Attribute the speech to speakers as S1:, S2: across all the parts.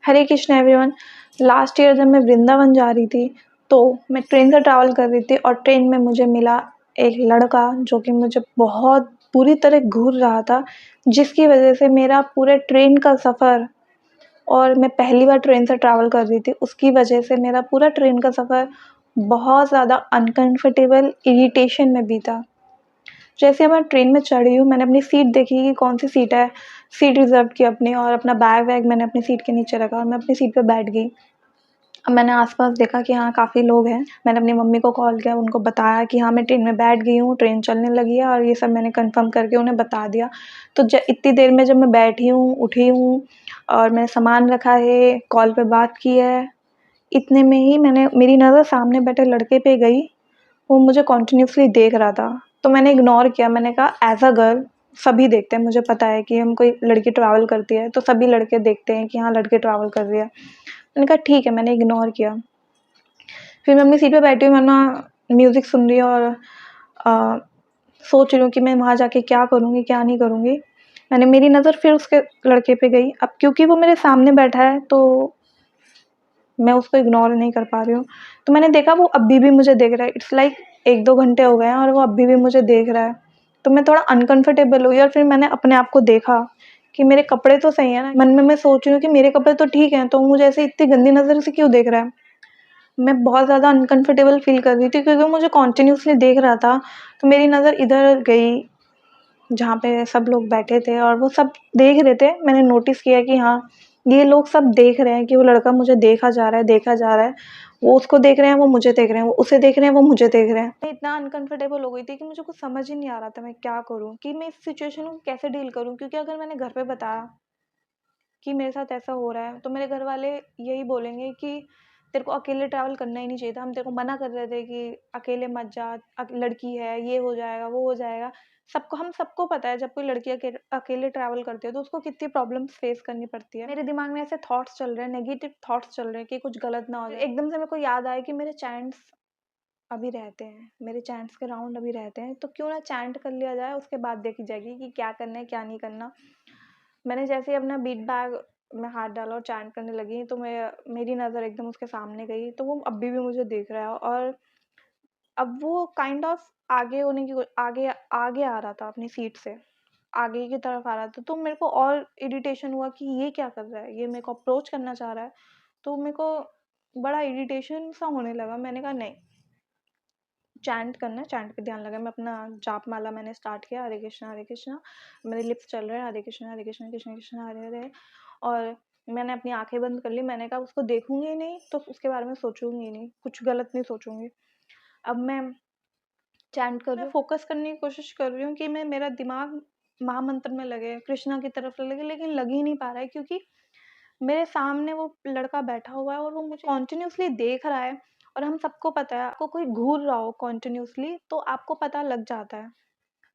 S1: हरे Krishna everyone. Last year जब मैं वृंदावन जा रही थी तो मैं ट्रेन से ट्रैवल कर रही थी और ट्रेन में मुझे मिला एक लड़का जो कि मुझे बहुत बुरी तरह घूर रहा था, जिसकी वजह से मेरा पूरे ट्रेन का सफ़र, और मैं पहली बार ट्रेन से ट्रैवल कर रही थी, उसकी वजह से मेरा पूरा ट्रेन का सफ़र बहुत ज़्यादा अनकंफर्टेबल इरिटेशन में बीता। जैसे मैं ट्रेन में चढ़ी हूँ, मैंने अपनी सीट देखी कि कौन सी सीट है, सीट रिज़र्व की अपनी, और अपना बैग वैग मैंने अपनी सीट के नीचे रखा और मैं अपनी सीट पे बैठ गई। अब मैंने आस-पास देखा कि हाँ, काफ़ी लोग हैं। मैंने अपनी मम्मी को कॉल किया, उनको बताया कि हाँ, मैं ट्रेन में बैठ गई हूँ, ट्रेन चलने लगी है, और ये सब मैंने कन्फर्म करके उन्हें बता दिया। तो इतनी देर में जब मैं बैठी हूँ, उठी हूँ और मैंने सामान रखा है, कॉल पे बात की है, इतने में ही मेरी नज़र सामने बैठे लड़के पे गई। वो मुझे कंटिन्यूअसली देख रहा था, तो मैंने इग्नोर किया। मैंने कहा एज़ अ गर्ल सभी देखते हैं, मुझे पता है कि हम कोई लड़की ट्रैवल करती है तो सभी लड़के देखते हैं कि हाँ, लड़की ट्रैवल कर रही है। मैंने कहा ठीक है, मैंने इग्नोर किया। फिर मैं अपनी सीट पे बैठी हूँ, मैं म्यूज़िक सुन रही हूँ और सोच रही हूँ कि मैं वहाँ जाके क्या करूँगी, क्या नहीं करूँगी। मेरी नज़र फिर उसके लड़के पे गई। अब क्योंकि वो मेरे सामने बैठा है तो मैं उसको इग्नोर नहीं कर पा रही हूँ। तो मैंने देखा वो अभी भी मुझे देख रहा है। इट्स लाइक 1-2 घंटे हो गए हैं और वो अभी भी मुझे देख रहा है। तो मैं थोड़ा अनकंफर्टेबल हुई और फिर मैंने अपने आप को देखा कि मेरे कपड़े तो सही हैं ना। मन में मैं सोच रही हूँ कि मेरे कपड़े तो ठीक हैं, तो मुझे ऐसे इतनी गंदी नज़र से क्यों देख रहा है? मैं बहुत ज़्यादा अनकंफर्टेबल फ़ील कर रही थी क्योंकि वो मुझे कंटिन्यूअसली देख रहा था। तो मेरी नज़र इधर गई जहाँ पे सब लोग बैठे थे और वो सब देख रहे थे। मैंने नोटिस किया कि हाँ, ये लोग सब देख रहे हैं कि वो लड़का मुझे देखा जा रहा है, देखा जा रहा है। वो उसको देख रहे हैं, वो मुझे देख रहे हैं, वो उसे देख रहे हैं, वो मुझे देख रहे हैं। मैं इतना अनकंफर्टेबल हो गई थी कि मुझे कुछ समझ ही नहीं आ रहा था मैं क्या करूँ, कि मैं इस सिचुएशन को कैसे डील करूँ? क्योंकि अगर मैंने घर पे बताया कि मेरे साथ ऐसा हो रहा है, तो मेरे घर वाले यही बोलेंगे कि तेरे को अकेले ट्रैवल करना ही नहीं चाहिए था, हम तेरे को मना कर रहे थे कि अकेले मत जा, लड़की है, ये हो जाएगा, वो हो जाएगा। हम सबको पता है जब कोई लड़की अकेले ट्रैवल करती है तो उसको कितनी प्रॉब्लम्स फेस करनी पड़ती है। मेरे दिमाग में ऐसे थॉट्स चल रहे हैं, नेगेटिव थॉट्स चल रहे हैं कि कुछ गलत ना हो जाए। एकदम से मेरे को याद आया कि मेरे चैंट्स अभी रहते हैं, मेरे चैंट्स के राउंड अभी रहते हैं, तो क्यों ना चैंट कर लिया जाए, उसके बाद देखी जाएगी कि क्या करना है, क्या नहीं करना। मैंने जैसे ही अपना बीट बैग में हाथ डाला और चैंट करने लगी तो मेरी नज़र एकदम उसके सामने गई, तो वो अभी भी मुझे देख रहा है और अब वो काइंड ऑफ आगे आगे आ रहा था अपनी सीट से, आगे की तरफ आ रहा था। तो मेरे को और इरिटेशन हुआ कि ये क्या कर रहा है, ये मेरे को अप्रोच करना चाह रहा है। तो मेरे को बड़ा इरिटेशन सा होने लगा। मैंने कहा नहीं, चैंट करना है, चैंट पे ध्यान लगा। मैं अपना जाप माला मैंने स्टार्ट किया, हरे कृष्णा। मेरे लिप्स चल रहे हैं हरे कृष्णा कृष्ण कृष्ण हरे हरे। और मैंने अपनी आंखें बंद कर ली। मैंने कहा उसको देखूंगी ही नहीं तो उसके बारे में सोचूंगी ही नहीं, कुछ गलत नहीं सोचूंगी। अब मैं चैंट कर रही हूँ, फोकस करने की कोशिश कर रही हूँ कि मेरा दिमाग महामंत्र में लगे, कृष्णा की तरफ लगे, लेकिन लग ही नहीं पा रहा है क्योंकि मेरे सामने वो लड़का बैठा हुआ है और वो मुझे कॉन्टिन्यूसली देख रहा है। और हम सबको पता है, आपको कोई घूर रहा हो कॉन्टिन्यूसली तो आपको पता लग जाता है।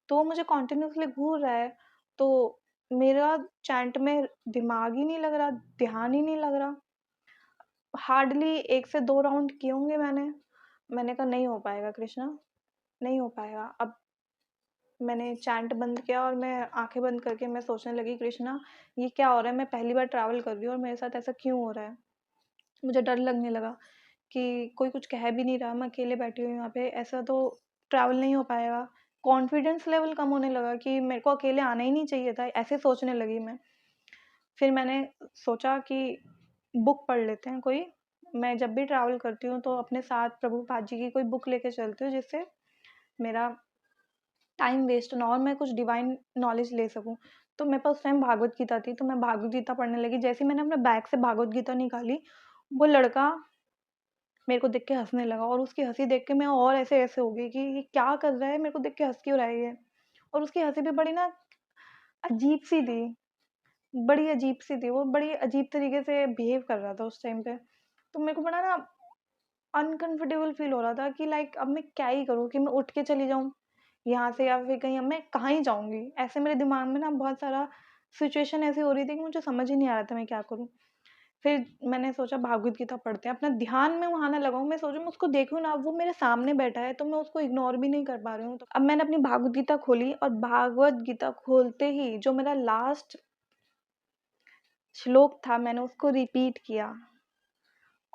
S1: तो वो मुझे कॉन्टिन्यूसली घूर रहा है, तो मेरा चैंट में दिमाग ही नहीं लग रहा, ध्यान ही नहीं लग रहा। हार्डली 1 से 2 राउंड किए होंगे मैंने कहा नहीं हो पाएगा कृष्णा, नहीं हो पाएगा। अब मैंने चैंट बंद किया और मैं आँखें बंद करके मैं सोचने लगी, कृष्णा ये क्या हो रहा है? मैं पहली बार ट्रैवल कर रही हूँ और मेरे साथ ऐसा क्यों हो रहा है? मुझे डर लगने लगा कि कोई कुछ कह भी नहीं रहा, मैं अकेले बैठी हुई हूँ यहाँ पे, ऐसा तो ट्रैवल नहीं हो पाएगा। कॉन्फिडेंस लेवल कम होने लगा कि मेरे को अकेले आना ही नहीं चाहिए था, ऐसे सोचने लगी मैं। फिर मैंने सोचा कि बुक पढ़ लेते हैं कोई। मैं जब भी ट्रैवल करती हूँ तो अपने साथ प्रभुपाद जी की कोई बुक लेके चलती हूँ, जिससे मेरा टाइम वेस्ट ना हो और मैं कुछ डिवाइन नॉलेज ले सकूँ। तो मेरे पास उस टाइम भागवत गीता थी, तो मैं भागवत गीता पढ़ने लगी। जैसे ही मैंने अपने बैग से भागवत गीता निकाली, वो लड़का मेरे को देख के हँसने लगा और उसकी हँसी देख के मैं और ऐसे-ऐसे हो गई कि ये क्या कर रहा है? मेरे को देख के हँस क्यों रहा है ये? और उसकी हँसी भी बड़ी ना अजीब-सी थी, बड़ी अजीब-सी थी। वो बड़ी अजीब तरीके से बिहेव कर रहा था उस टाइम पे। तो मेरे को बड़ा ना अनकंफर्टेबल फ़ील हो रहा था कि लाइक अब मैं क्या ही करूँ, कि मैं उठ के चली जाऊँ यहाँ से या फिर कहीं, अब मैं कहाँ ही जाऊँगी? ऐसे मेरे दिमाग में ना बहुत सारा सिचुएशन ऐसी हो रही थी कि मुझे समझ ही नहीं आ रहा था मैं क्या करूँ? फिर मैंने सोचा भागवत गीता पढ़ते हैं, अपना ध्यान मैं वहाँ ना लगाऊँ, मैं सोचूँ मैं उसको देखूँ ना, अब वो मेरे सामने बैठा है तो मैं उसको इग्नोर भी नहीं कर पा रही हूँ। तो अब मैंने अपनी भागवत गीता खोली और भागवत गीता खोलते ही जो मेरा लास्ट श्लोक था, मैंने उसको रिपीट किया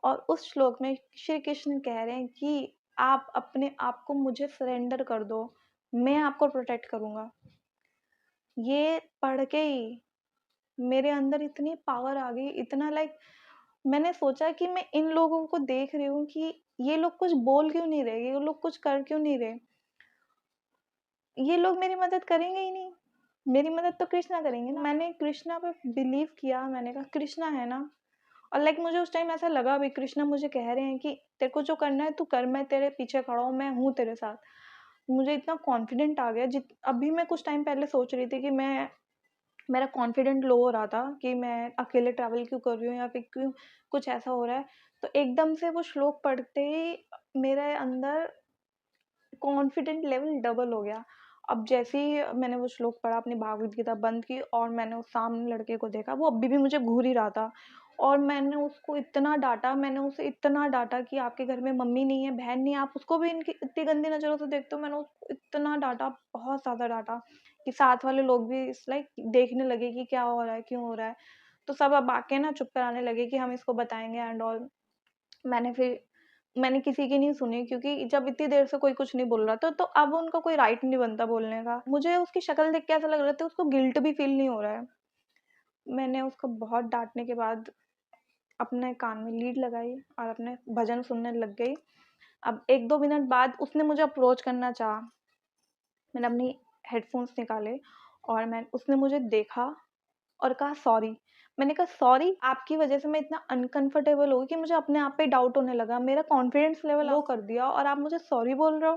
S1: और उस श्लोक में श्री कृष्ण कह रहे हैं कि आप अपने आप को मुझे सरेंडर कर दो, मैं आपको प्रोटेक्ट करूँगा। ये पढ़ के ही मेरे अंदर इतनी पावर आ गई, इतना मैंने सोचा कि मैं इन लोगों को देख रही हूँ कि ये लोग कुछ बोल क्यों नहीं रहे, ये लोग कुछ कर क्यों नहीं रहे? ये लोग मेरी मदद करेंगे ही नहीं, मेरी मदद तो कृष्णा करेंगे ना। मैंने कृष्णा पे बिलीव किया, मैंने कहा कृष्णा है ना। और मुझे उस टाइम ऐसा लगा भी कृष्णा मुझे कह रहे हैं कि तेरे को जो करना है तू कर, मैं तेरे पीछे खड़ा हूँ, मैं हूँ तेरे साथ। मुझे इतना कॉन्फिडेंट आ गया। अभी मैं कुछ टाइम पहले सोच रही थी कि मेरा कॉन्फिडेंट लो हो रहा था कि मैं अकेले ट्रैवल क्यों कर रही हूँ या फिर क्यों कुछ ऐसा हो रहा है। तो एकदम से वो श्लोक पढ़ते ही मेरे अंदर कॉन्फिडेंट लेवल डबल हो गया। अब जैसे ही मैंने वो श्लोक पढ़ा, अपनी भागवत गीता बंद की और मैंने उस सामने लड़के को देखा, वो अभी भी मुझे घूर ही रहा था और मैंने उसको इतना डाँटा, मैंने उसे इतना डाँटा कि आपके घर में मम्मी नहीं है, बहन नहीं है, आप उसको भी इनकी इतनी गंदी नज़रों से देखते हो। मैंने उसको इतना डाँटा, बहुत ज़्यादा डाँटा कि साथ वाले लोग भी देखने लगे कि क्या हो रहा है, क्यों हो रहा है? तो सब अब आके ना चुप कराने लगे कि हम इसको बताएँगे एंड ऑल। मैंने किसी की नहीं सुनी क्योंकि जब इतनी देर से कोई कुछ नहीं बोल रहा था तो अब उनका कोई राइट नहीं बनता बोलने का। मुझे उसकी शक्ल देख के ऐसा लग रहा था उसको गिल्ट भी फ़ील नहीं हो रहा है। मैंने उसको बहुत डाँटने के बाद अपने कान में लीड लगाई और अपने भजन सुनने लग गई। अब 1-2 मिनट बाद उसने मुझे अप्रोच करना चाहा। मैंने अपनी हेडफ़ोन्स निकाले और उसने मुझे देखा और कहा सॉरी। मैंने कहा सॉरी, आपकी वज़ह से मैं इतना अनकंफर्टेबल हो गई कि मुझे अपने आप पे डाउट होने लगा। मेरा कॉन्फिडेंस लेवल लो कर दिया और आप मुझे सॉरी बोल रहे हो?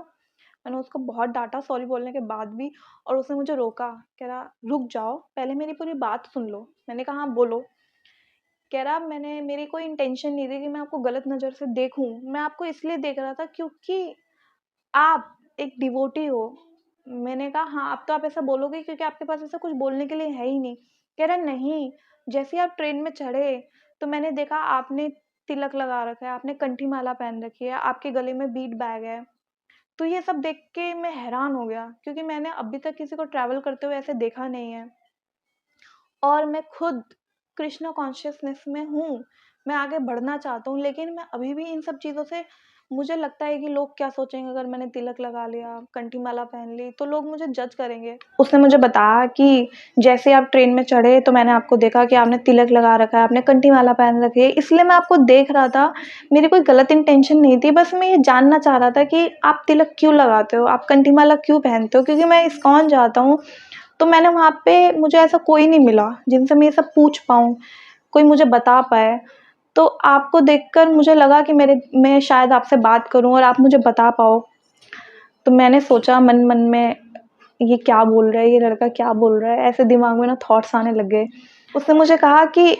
S1: मैंने उसको बहुत डाँटा सॉरी बोलने के बाद भी और उसने मुझे रोका। कह रहा रुक जाओ, पहले मेरी पूरी बात सुन लो। मैंने कहा हाँ, बोलो। कह रहा मेरी कोई इंटेंशन नहीं थी कि मैं आपको गलत नज़र से देखूँ। मैं आपको इसलिए देख रहा था क्योंकि आप एक डिवोटी हो। मैंने कहा हाँ, अब तो आप ऐसा बोलोगे क्योंकि आपके पास ऐसा कुछ बोलने के लिए है ही नहीं। कह रहा नहीं, जैसे ही आप ट्रेन में चढ़े तो मैंने देखा आपने तिलक लगा रखा है, आपने कंठी माला पहन रखी है, आपके गले में बीड बैग है। तो ये सब देख के मैं हैरान हो गया क्योंकि मैंने अभी तक किसी को ट्रैवल करते हुए ऐसे देखा नहीं है। और मैं खुद कृष्णा कॉन्शियसनेस में हूँ, मैं आगे बढ़ना चाहता हूँ, लेकिन मैं अभी भी इन सब चीज़ों से मुझे लगता है कि लोग क्या सोचेंगे अगर मैंने तिलक लगा लिया, कंठी माला पहन ली, तो लोग मुझे जज करेंगे। उसने मुझे बताया कि जैसे आप ट्रेन में चढ़े तो मैंने आपको देखा कि आपने तिलक लगा रखा है, आपने कंठी माला पहन रखी है, इसलिए मैं आपको देख रहा था। मेरी कोई गलत इंटेंशन नहीं थी, बस मैं ये जानना चाह रहा था कि आप तिलक क्यों लगाते हो, आप कंठी माला क्यों पहनते हो? क्योंकि मैं इस्कॉन जाता हूँ। तो मैंने वहाँ पे मुझे ऐसा कोई नहीं मिला जिनसे मैं ये सब पूछ पाऊँ, कोई मुझे बता पाए। तो आपको देखकर मुझे लगा कि मैं शायद आपसे बात करूँ और आप मुझे बता पाओ। तो मैंने सोचा मन-मन में ये क्या बोल रहा है, ये लड़का क्या बोल रहा है? ऐसे दिमाग में ना थॉट्स आने लग गए। उसने मुझे कहा कि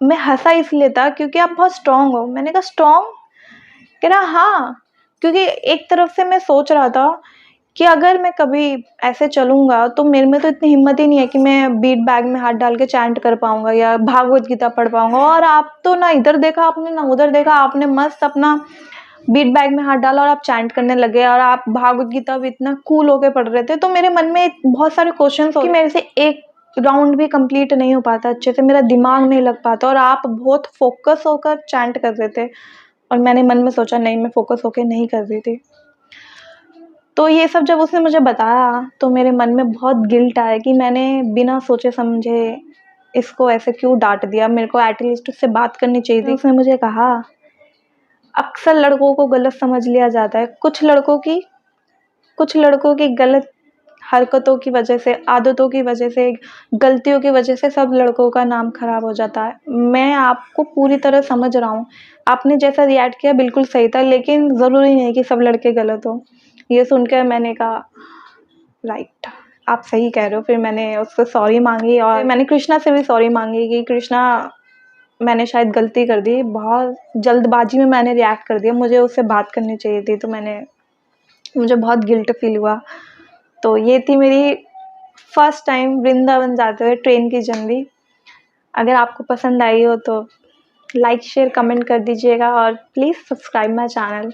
S1: मैं हँसा इसलिए था क्योंकि आप बहुत स्ट्रॉन्ग हो। मैंने कहा स्ट्रॉन्ग? कह रहा हाँ, क्योंकि एक तरफ से मैं सोच रहा था कि अगर मैं कभी ऐसे चलूँगा तो मेरे में तो इतनी हिम्मत ही नहीं है कि मैं बीट बैग में हाथ डाल के चैंट कर पाऊँगा या भागवत गीता पढ़ पाऊँगा। और आप तो ना इधर देखा आपने ना उधर देखा, आपने मस्त अपना बीट बैग में हाथ डाला और आप चैंट करने लगे और आप भागवत गीता भी इतना कूल होके पढ़ रहे थे। तो मेरे मन में बहुत सारे क्वेश्चंस हो कि मेरे से एक राउंड भी कंप्लीट नहीं हो पाता अच्छे से, मेरा दिमाग नहीं लग पाता और आप बहुत फोकस होकर चैंट कर रहे थे। और मैंने मन में सोचा नहीं, मैं फोकस होके नहीं कर रही थी। तो ये सब जब उसने मुझे बताया तो मेरे मन में बहुत गिल्ट आया कि मैंने बिना सोचे समझे इसको ऐसे क्यों डाँट दिया, मेरे को एटलीस्ट उससे बात करनी चाहिए थी। उसने मुझे कहा, अक्सर लड़कों को गलत समझ लिया जाता है। कुछ लड़कों की गलत हरकतों की वजह से, आदतों की वजह से, गलतियों की वजह से सब लड़कों का नाम खराब हो जाता है। मैं आपको पूरी तरह समझ रहा हूँ। आपने जैसा रिएक्ट किया बिल्कुल सही था, लेकिन ज़रूरी नहीं है कि सब लड़के गलत हों। ये सुनकर मैंने कहा राइट, आप सही कह रहे हो। फिर मैंने उससे सॉरी माँगी और मैंने कृष्णा से भी सॉरी माँगी कि कृष्णा, मैंने शायद गलती कर दी, बहुत जल्दबाजी में मैंने रिएक्ट कर दिया, मुझे उससे बात करनी चाहिए थी। तो मुझे बहुत गिल्ट फ़ील हुआ। तो ये थी मेरी फर्स्ट टाइम वृंदावन जाते हुए ट्रेन की जर्नी। अगर आपको पसंद आई हो तो लाइक शेयर कमेंट कर दीजिएगा और प्लीज़ सब्सक्राइब माय चैनल।